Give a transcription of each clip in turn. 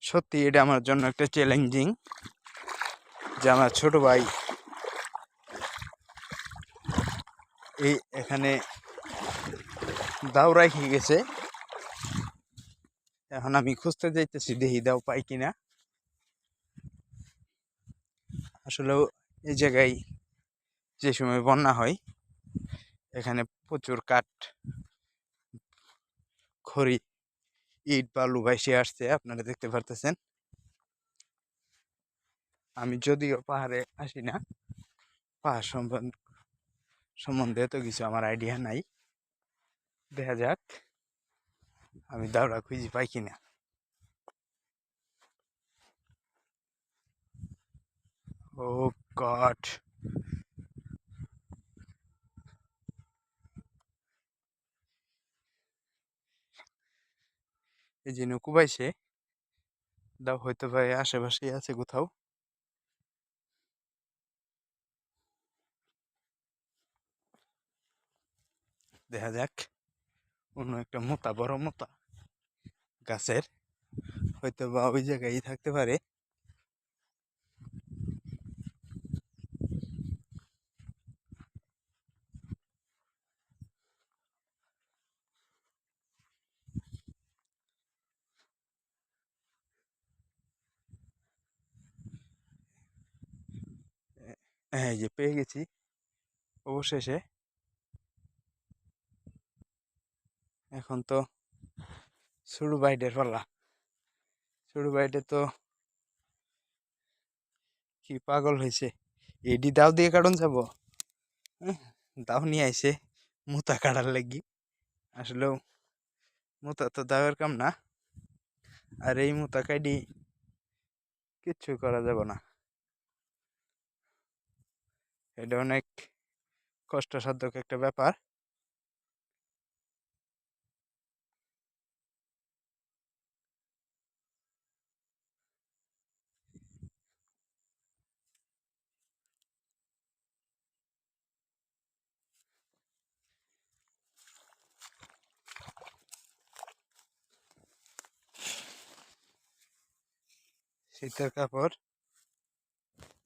সত্যি এটা আমার জন্য একটা চ্যালেঞ্জিং, যে আমার ছোট ভাই এখানে দাও রাখি গেছে। এখন আমি খুঁজতে যাইতেছি, দেখি দাও পাই কিনা। আসলেও এই জায়গায় যে সময় বন্যা হয় এখানে প্রচুর কাঠ, খড়ি, ইট, বালু ভাইসে আসছে, আপনারা দেখতে পারতেছেন। আমি যদিও পাহাড়ে আসি না, পাহাড় সম্বন্ধে তো কিছু আমার আইডিয়া নাই। দেখা যাক আমি দাওরা খুঁজি পাই কিনা। ও গড, এই যে নৌকো পাইছে, দাও হয়তো ভাই আশেপাশে আছে কোথাও। দেখা যাক, অন্য একটা মোটা, বড় মোটা গাছের, হয়তো বা ওই জায়গায় থাকতে পারে। হ্যাঁ, এই যে পেয়ে গেছি অবশেষে। এখন তো ছোট বাইটের পালা। ছোট বাইটে তো কি পাগল হয়েছে, এডি দাও দিয়ে কাটন যাবো। দাও নিয়ে আইছে মুতা কাটার লাগি। আসলেও মুতা তো দাওয়ের কাম না, আর এই মুতা কাটি কিচ্ছু করা যাবে না। এটা অনেক কষ্টসাধ্য একটা ব্যাপার। শীতের কাপড়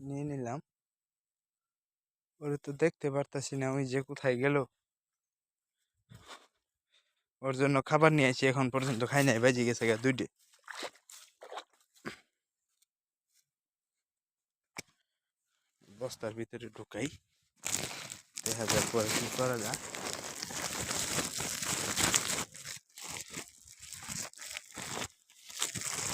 নিয়ে নিলাম, ওরে তো দেখতে পারতাছি না, ওই যে কোথায় গেল। ওর জন্য খাবার নিয়ে আসি, এখন পর্যন্ত খাই নাই, বাজি গেছে গা 2টে। বস্তার ভিতরে ঢুকাই, দেখা যাক পরে কি করা যায়।